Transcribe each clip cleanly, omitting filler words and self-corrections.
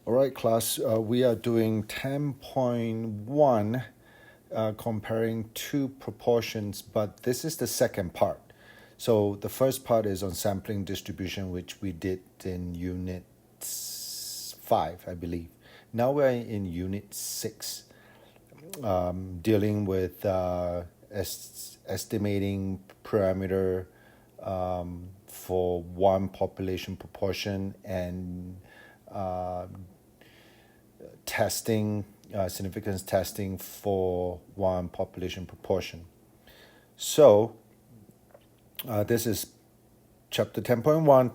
All right, class, we are doing 10.1, comparing two proportions, but this is the second part. So the first part is on sampling distribution, which we did in Unit 5, I believe. Now we're in Unit 6, dealing with estimating parameter for one population proportion and testing, significance testing for one population proportion. So this is chapter 10.1,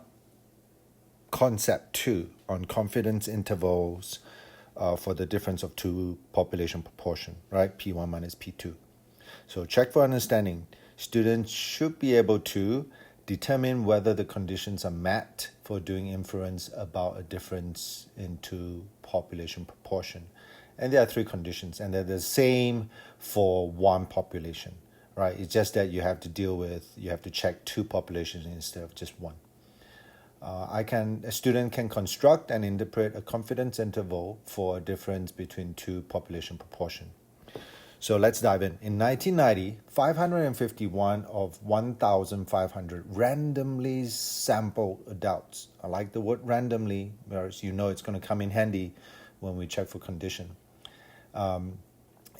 concept 2 on confidence intervals for the difference of two population proportion, right? P1 minus P2. So check for understanding. Students should be able to determine whether the conditions are met for doing inference about a difference in two population proportion. And there are three conditions, and they're the same for one population, right? It's just that you have to check two populations instead of just one. A student can construct and interpret a confidence interval for a difference between two population proportion. So let's dive in. In 1990, 551 of 1,500 randomly sampled adults. I like the word randomly, whereas you know it's going to come in handy when we check for condition.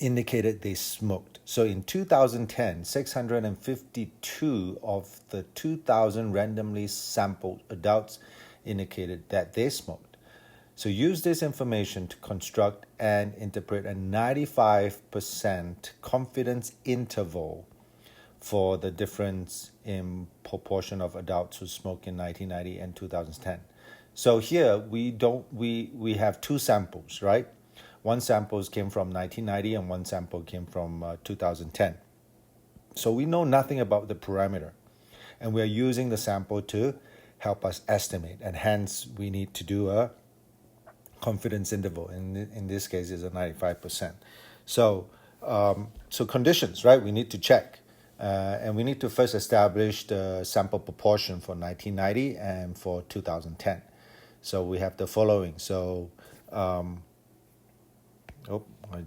Indicated they smoked. So in 2010, 652 of the 2,000 randomly sampled adults indicated that they smoked. So use this information to construct and interpret a 95% confidence interval for the difference in proportion of adults who smoke in 1990 and 2010. So here we have two samples, right? One sample came from 1990 and one sample came from 2010. So we know nothing about the parameter, and we're using the sample to help us estimate, and hence we need to do a confidence interval. In this case is a 95%. So conditions, right? We need to check, and we need to first establish the sample proportion for 1990 and for 2010. So we have the following. So I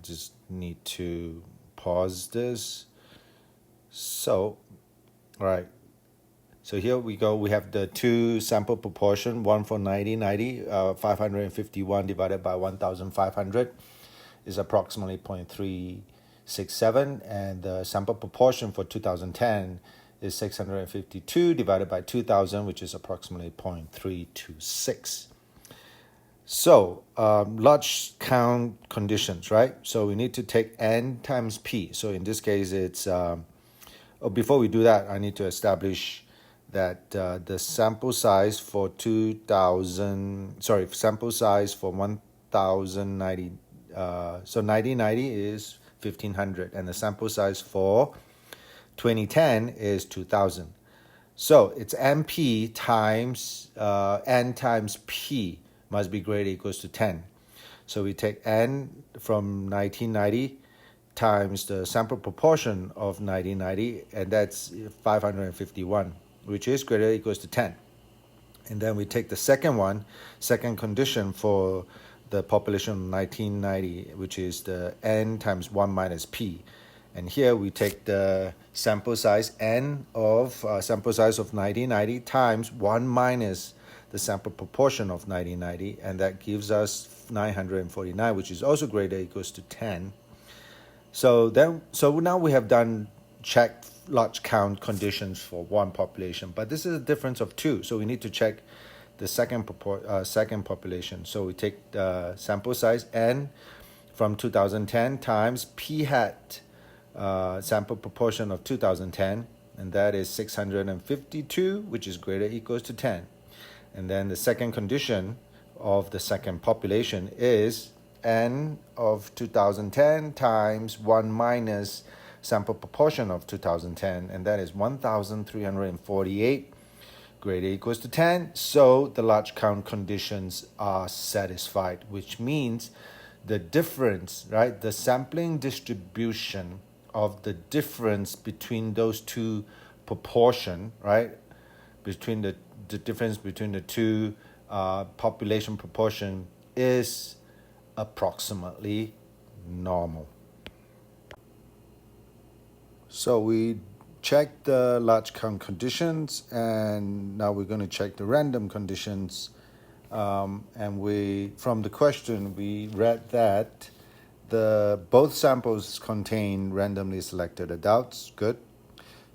just need to pause this. So, all right. So here we go. We have the two sample proportion, one for 1990, 551 divided by 1,500 is approximately 0.367. And the sample proportion for 2010 is 652 divided by 2,000, which is approximately 0.326. So large count conditions, right? So we need to take n times p. So in this case, it's before we do that, I need to establish that the sample size for 1,090, so 1990 is 1,500, and the sample size for 2010 is 2,000. So it's NP times n times p must be greater or equals to 10. So we take n from 1990 times the sample proportion of 1990, and that's 551, which is greater or equals to 10. And then we take the second condition for the population of 1990, which is the n times 1 minus p. And here we take the sample size n of sample size of 1990 times 1 minus the sample proportion of 1990, and that gives us 949, which is also greater or equals to 10. So now we have done checked large count conditions for one population, but this is a difference of two, so we need to check the second population. So we take the sample size n from 2010 times p hat sample proportion of 2010, and that is 652, which is greater or equals to 10. And then the second condition of the second population is n of 2010 times 1 minus sample proportion of 2010, and that is 1,348, greater or equals to 10. So the large count conditions are satisfied, which means the difference, right, the sampling distribution of the difference between those two proportion, right, between the difference between the two population proportion is approximately normal. So we checked the large count conditions, and now we're going to check the random conditions. And from the question, we read that both samples contain randomly selected adults. Good.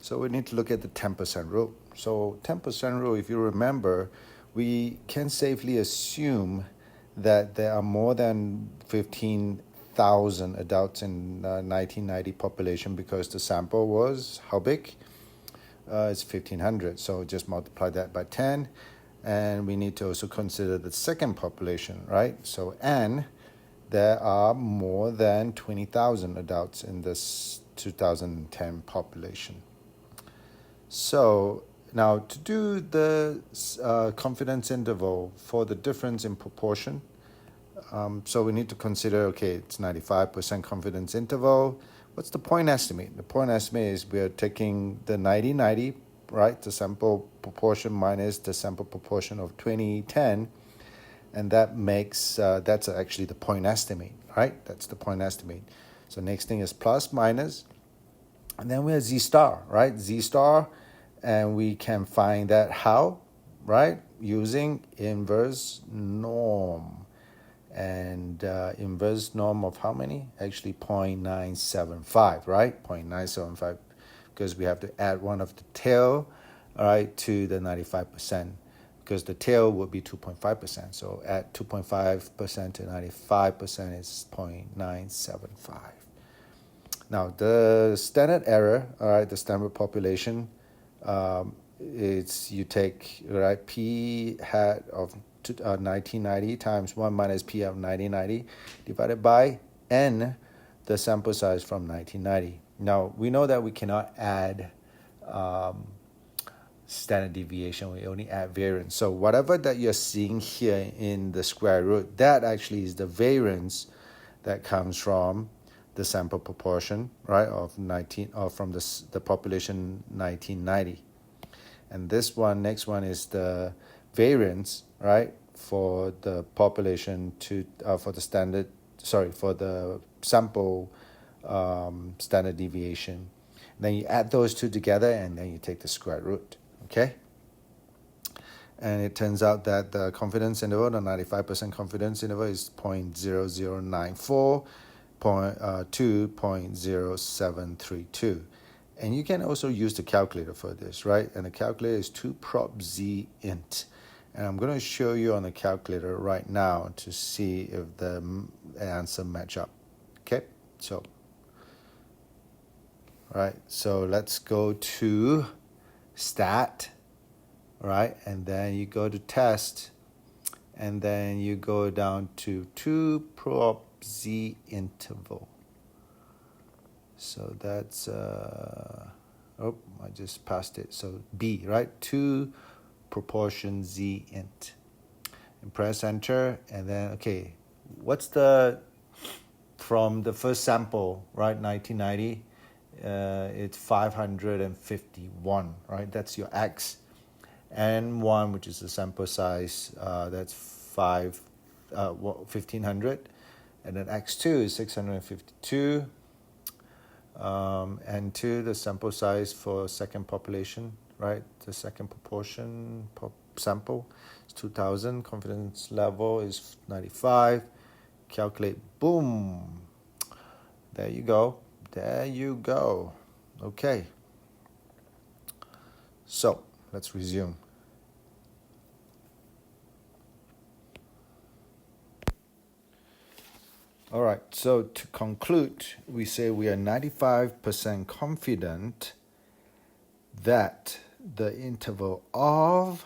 So we need to look at the 10% rule. So 10% rule, if you remember, we can safely assume that there are more than 15,000 adults in 1990 population because the sample was how big? It's 1,500. So just multiply that by 10. And we need to also consider the second population, right? So N, there are more than 20,000 adults in this 2010 population. So now to do the confidence interval for the difference in proportion, so we need to consider, okay, it's 95% confidence interval. What's the point estimate? The point estimate is we are taking the 90-90, right, the sample proportion minus the sample proportion of 2010, and that makes, that's actually the point estimate, right? That's the point estimate. So next thing is plus, minus, and then we have Z star, right? Z star, and we can find that how, right? Using inverse norm. And inverse norm of how many? Actually 0.975, right? 0.975, because we have to add one of the tail, all right, to the 95%, because the tail would be 2.5%. So add 2.5% to 95% is 0.975. Now the standard error, all right, the standard population, it's you take, right, p hat of 1990 times 1 minus p of 1990 divided by n, the sample size from 1990. Now we know that we cannot add standard deviation, we only add variance. So whatever that you're seeing here in the square root, that actually is the variance that comes from the sample proportion, right, of 19, or from the population 1990. And this one, next one, is the variance, right, for the population for the standard, for the sample standard deviation. Then you add those two together, and then you take the square root, okay? And it turns out that the confidence interval, the 95% confidence interval, is 0.0094 to 0.0732. And you can also use the calculator for this, right? And the calculator is 2PROP-Z int. And I'm going to show you on the calculator right now to see if the answer match up. Okay, so, right, so let's go to stat, right? And then you go to test, and then you go down to 2PROP-Z interval. So that's, I just passed it. So B, right? 2 proportion Z int. And press enter, and then, okay, what's from the first sample, right, 1990, it's 551, right? That's your X. And 1, which is the sample size, that's 1,500. And then X2 is 652. And 2, the sample size for second population, right? The second proportion sample is 2,000. Confidence level is 95. Calculate, boom. There you go. There you go. Okay. So let's resume. All right, so to conclude, we say we are 95% confident that the interval of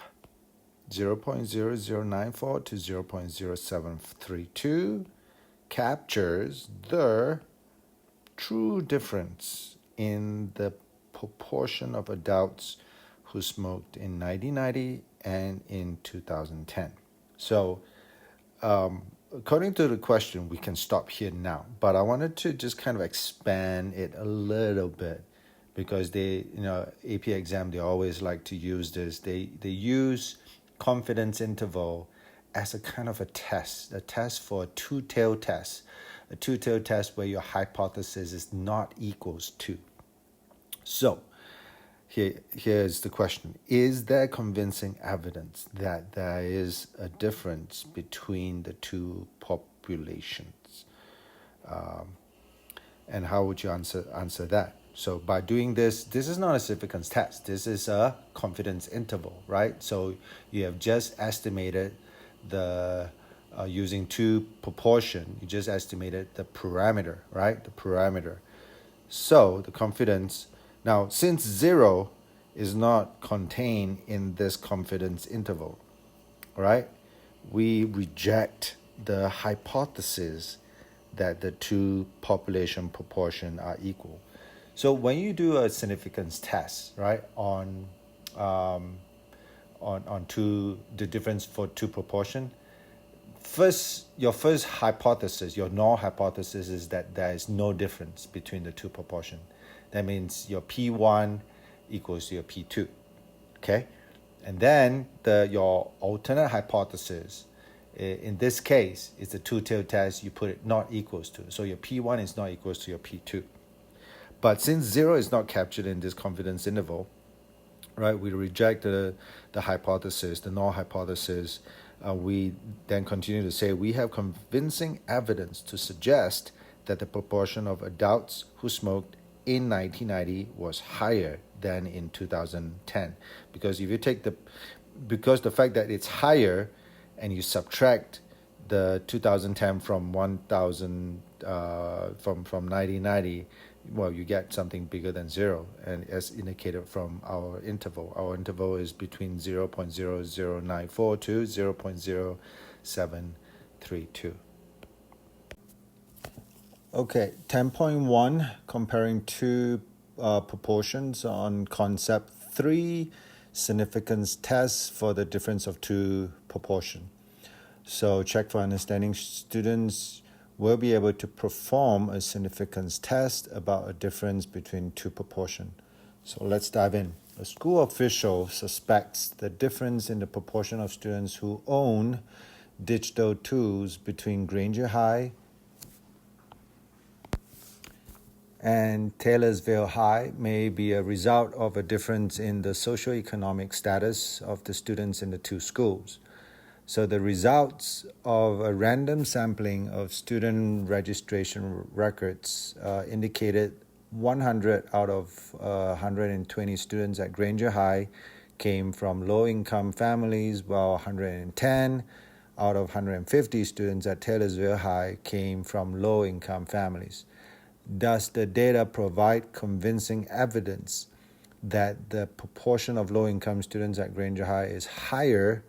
0.0094 to 0.0732 captures the true difference in the proportion of adults who smoked in 1990 and in 2010. So, according to the question, we can stop here now, but I wanted to just kind of expand it a little bit, because they, AP exam, they always like to use this. They use confidence interval as a kind of a test for a two-tailed test, where your hypothesis is not equals to. So here's the question. Is there convincing evidence that there is a difference between the two populations? And how would you answer that? So by doing this is not a significance test. This is a confidence interval, right? So you have just estimated the using two proportion. You just estimated the parameter, right? The parameter. So the confidence now, since 0 is not contained in this confidence interval, right? We reject the hypothesis that the two population proportion are equal. So when you do a significance test, right, on two the difference for two proportion, your first hypothesis, your null hypothesis, is that there is no difference between the two proportion. That means your P1 equals to your P2, okay? And then your alternate hypothesis, in this case, it's a two-tailed test. You put it not equals to. So your P1 is not equals to your P2. But since 0 is not captured in this confidence interval, right, we reject the hypothesis, the null hypothesis. We then continue to say we have convincing evidence to suggest that the proportion of adults who smoked in 1990 was higher than in 2010. Because if you take because the fact that it's higher and you subtract the 2010 from 1000 from 1990, well, you get something bigger than 0, and as indicated from our interval is between 0.0094 to 0.0732. Okay, 10.1, comparing two proportions on concept 3, significance tests for the difference of two proportion. So check for understanding. Students will be able to perform a significance test about a difference between two proportion. So let's dive in. A school official suspects the difference in the proportion of students who own digital tools between Granger High and Taylorsville High may be a result of a difference in the socioeconomic status of the students in the two schools. So the results of a random sampling of student registration records indicated 100 out of 120 students at Granger High came from low-income families, while 110 out of 150 students at Taylorsville High came from low-income families. Does the data provide convincing evidence that the proportion of low-income students at Granger High is higher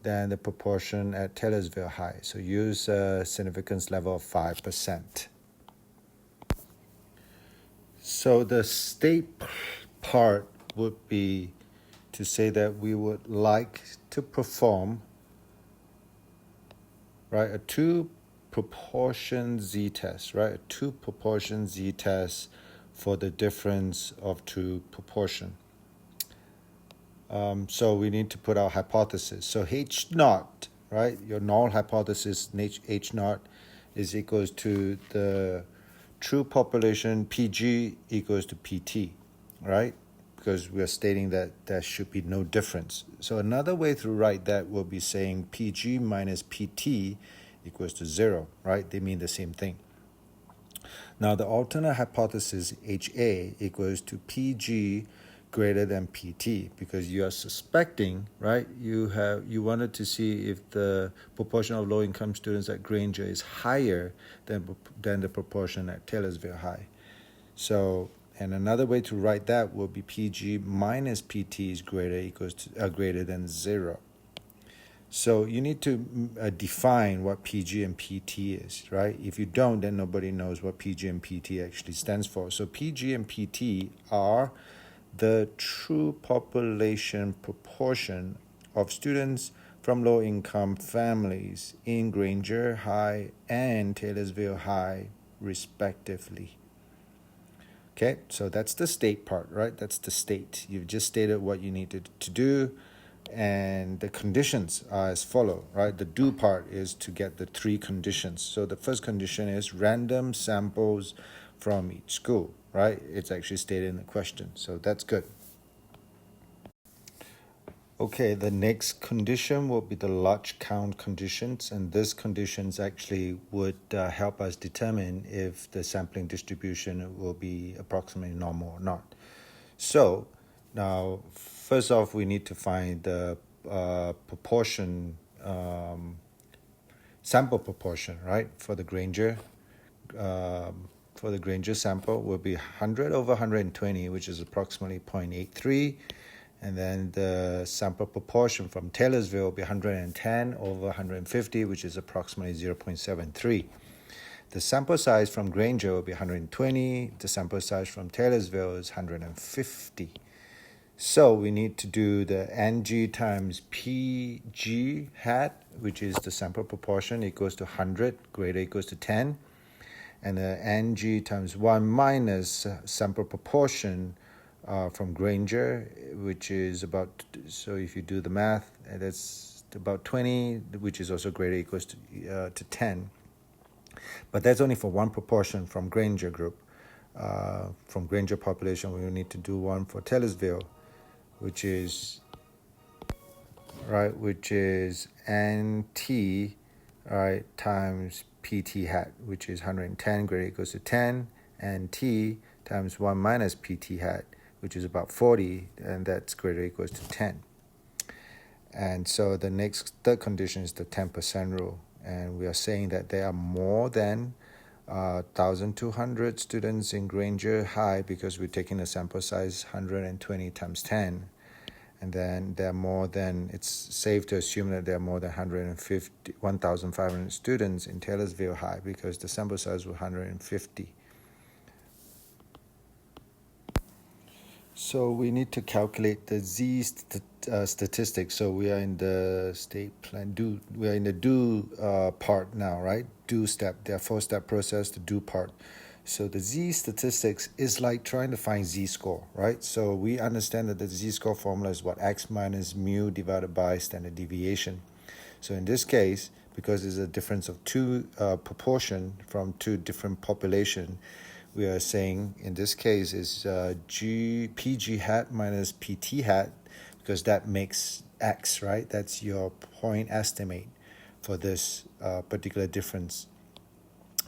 than the proportion at Taylorsville High? So use a significance level of 5%. So the state part would be to say that we would like to perform, right, a two proportion z-test, right, a two proportion z-test for the difference of two proportion. So we need to put our hypothesis. So H naught, right, your null hypothesis, H naught is equals to the true population PG equals to PT, right? Because we are stating that there should be no difference. So another way to write that will be saying PG minus PT equals to 0, right? They mean the same thing. Now the alternate hypothesis HA equals to PG greater than PT, because you are suspecting, right? You wanted to see if the proportion of low-income students at Granger is higher than the proportion at Taylorsville High. So, and another way to write that will be PG minus PT is greater than 0. So you need to define what PG and PT is, right? If you don't, then nobody knows what PG and PT actually stands for. So PG and PT are the true population proportion of students from low-income families in Granger High and Taylorsville High, respectively. Okay, so that's the state part, right? That's the state. You've just stated what you needed to do, And the conditions are as follow, right? The do part is to get the three conditions. So the first condition is random samples from each school, right? It's actually stated in the question, so that's good. Okay, the next condition will be the large count conditions, and these conditions actually would help us determine if the sampling distribution will be approximately normal or not. So now, first off, we need to find the proportion, sample proportion, right? For the Granger sample will be 100 over 120, which is approximately 0.83. And then the sample proportion from Taylorsville will be 110 over 150, which is approximately 0.73. The sample size from Granger will be 120. The sample size from Taylorsville is 150. So we need to do the NG times PG hat, which is the sample proportion, equals to 100, greater equals to 10. And the NG times 1 minus sample proportion from Granger, which is about, so if you do the math, that's about 20, which is also greater equals to 10. But that's only for one proportion from Granger group. From Granger population, we will need to do one for Taylorsville, which is NT, right, times PT hat, which is 110 greater equals to 10, and T times 1 minus PT hat, which is about 40, and that's greater equals to 10. And so the third condition is the 10% rule, and we are saying that there are more than 1,200 students in Granger High because we're taking the sample size 120 times 10. And then there are more than, it's safe to assume that there are more than 1,500 students in Taylorsville High because the sample size was 150. So we need to calculate the Z statistics. So we are in the state plan we are in the do part now, right? Do step. There are 4-step process, the do part. So the Z statistics is like trying to find Z score, right? So we understand that the Z score formula is what? X minus mu divided by standard deviation. So in this case, because there's a difference of two proportion from two different population, we are saying in this case is PG hat minus PT hat, because that makes X, right? That's your point estimate for this particular difference,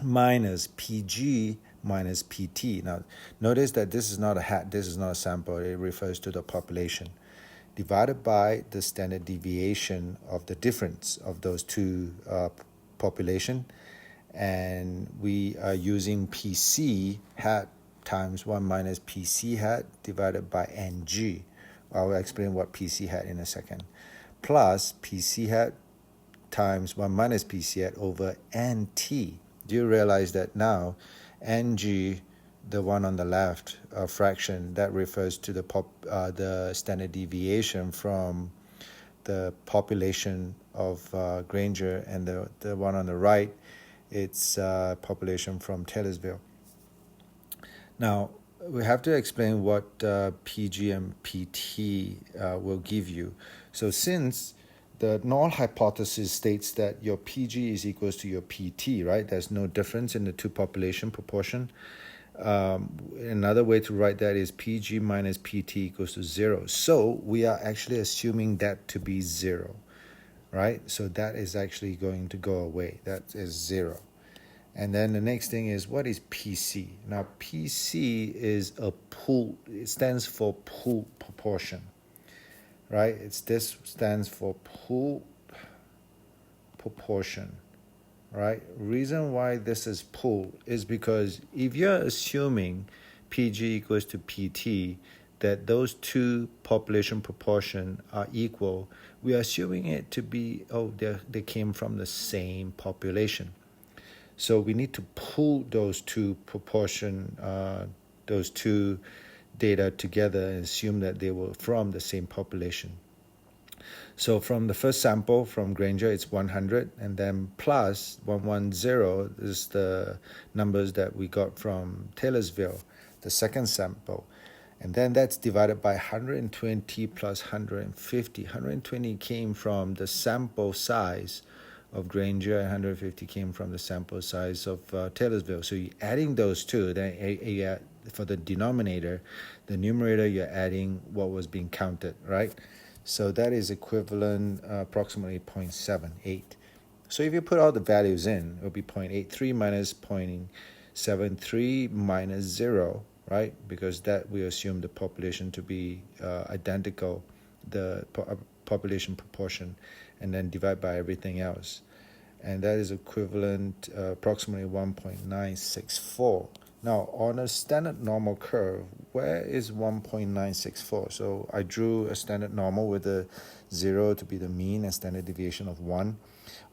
minus PG minus PT. Now, notice that this is not a hat, this is not a sample, it refers to the population, divided by the standard deviation of the difference of those two population. And we are using PC hat times 1 minus PC hat divided by NG. I will explain what PC hat in a second. Plus PC hat times 1 minus PC hat over NT. Do you realize that now NG, the one on the left, fraction, that refers to the standard deviation from the population of Granger, and the one on the right, it's population from Taylorsville. Now, we have to explain what PG and PT will give you. So since the null hypothesis states that your PG is equals to your PT, right? There's no difference in the two population proportion. Another way to write that is PG minus PT equals to 0. So we are actually assuming that to be 0. Right? So that is actually going to go away. That is 0. And then the next thing is, what is PC? Now, PC is a pool. It stands for pool proportion. Right? This stands for pool proportion. Right? Reason why this is pool is because if you're assuming PG equals to PT, that those two population proportion are equal, we are assuming it to be, they came from the same population. So we need to pool those two those two data together and assume that they were from the same population. So from the first sample from Granger, it's 100, and then plus 110 is the numbers that we got from Taylorsville, the second sample. And then that's divided by 120 plus 150. 120 came from the sample size of Granger, and 150 came from the sample size of Taylorsville. So you're adding those two, then for the denominator, the numerator, you're adding what was being counted, right? So that is equivalent approximately 0.78. So if you put all the values in, it will be 0.83 minus 0.73 minus 0, right? Because that we assume the population to be identical, the population proportion, and then divide by everything else. And that is equivalent approximately 1.964. Now, on a standard normal curve, where is 1.964? So I drew a standard normal with a 0 to be the mean and standard deviation of 1.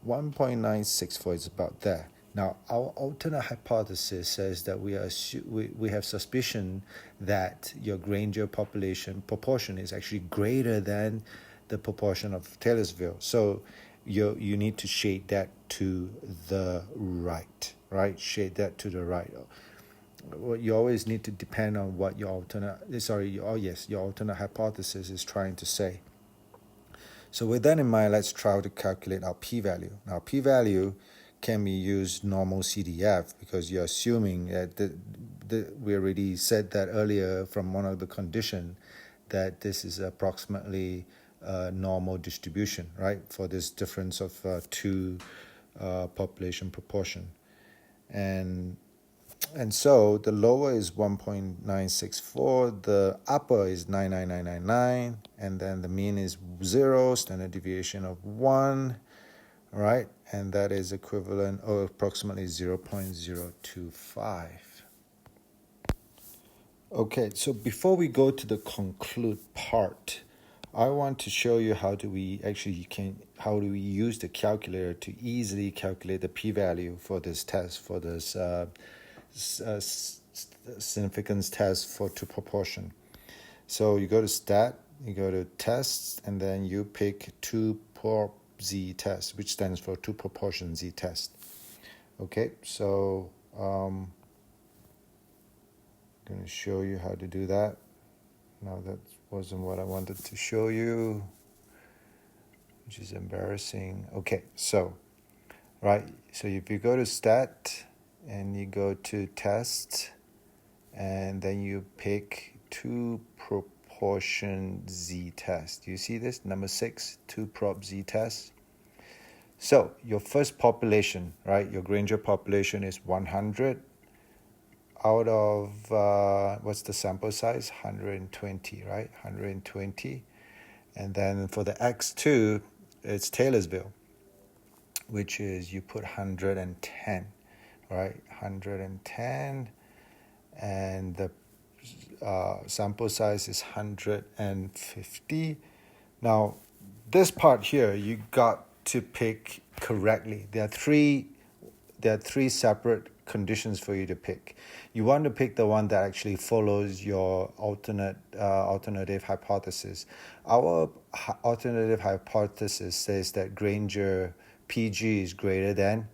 1.964 is about there. Now, our alternate hypothesis says that we have suspicion that your Granger population proportion is actually greater than the proportion of Taylorsville. So you need to shade that to the right, right? Shade that to the right. You always need to depend on what your alternate hypothesis is trying to say. So with that in mind, let's try to calculate our p-value. Now, p-value can be used normal CDF because you're assuming that we already said that earlier from one of the conditions that this is approximately normal distribution, right, for this difference of two population proportion. And so the lower is 1.964, the upper is 99999, and then the mean is 0, standard deviation of 1, right? And that is equivalent or approximately 0.025. Okay, so before we go to the conclude part, I want to show you how do we use the calculator to easily calculate the p-value for this test, for this significance test for two proportion. So you go to stat, you go to tests, and then you pick two prop z test, which stands for two proportion z test. Okay, so I'm going to show you how to do that. Now that wasn't what I wanted to show you, which is embarrassing. Okay, so if you go to stat and you go to test, and then you pick two proportion z test. Do you see this? Number 6, two prop z test. So your first population, right? Your Granger population is 100 out of, what's the sample size? 120, right? 120. And then for the X2, it's Taylorsville, which is you put 110, right? 110. And the sample size is 150. Now, this part here, you got to pick correctly. There are three separate conditions for you to pick. You want to pick the one that actually follows your alternative hypothesis. Our alternative hypothesis says that Granger PG is greater than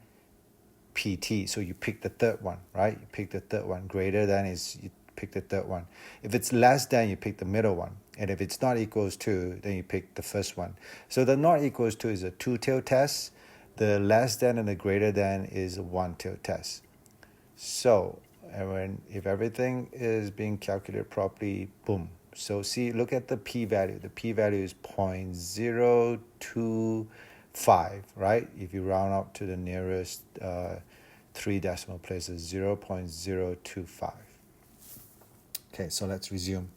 PT, so you pick the third one, right? You pick the third one. Greater than is you pick the third one. If it's less than, you pick the middle one. And if it's not equals to, then you pick the first one. So the not equals to is a two-tailed test. The less than and the greater than is a one-tailed test. So if everything is being calculated properly, boom. So see, look at the p-value. The p-value is 0.025, right? If you round up to the nearest 3 decimal places, 0.025. Okay, so let's resume.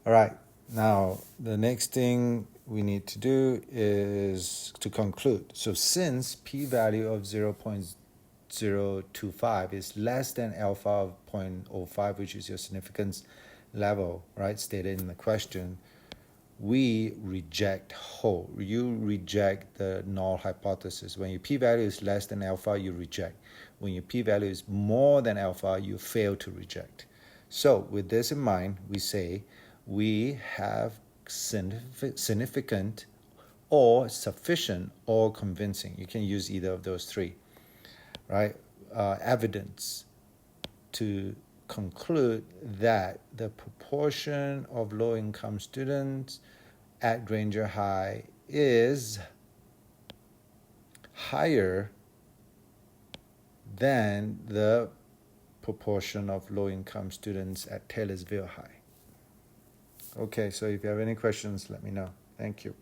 All right, now the next thing we need to do is to conclude. So since p-value of 0.025 is less than alpha of 0.05, which is your significance level, right, stated in the question, we reject whole. You reject the null hypothesis. When your p-value is less than alpha, you reject. When your p-value is more than alpha, you fail to reject. So with this in mind, we say we have significant or sufficient or convincing. You can use either of those three, right? Evidence to conclude that the proportion of low-income students at Granger High is higher than the proportion of low-income students at Taylorsville High. Okay, so if you have any questions, let me know. Thank you.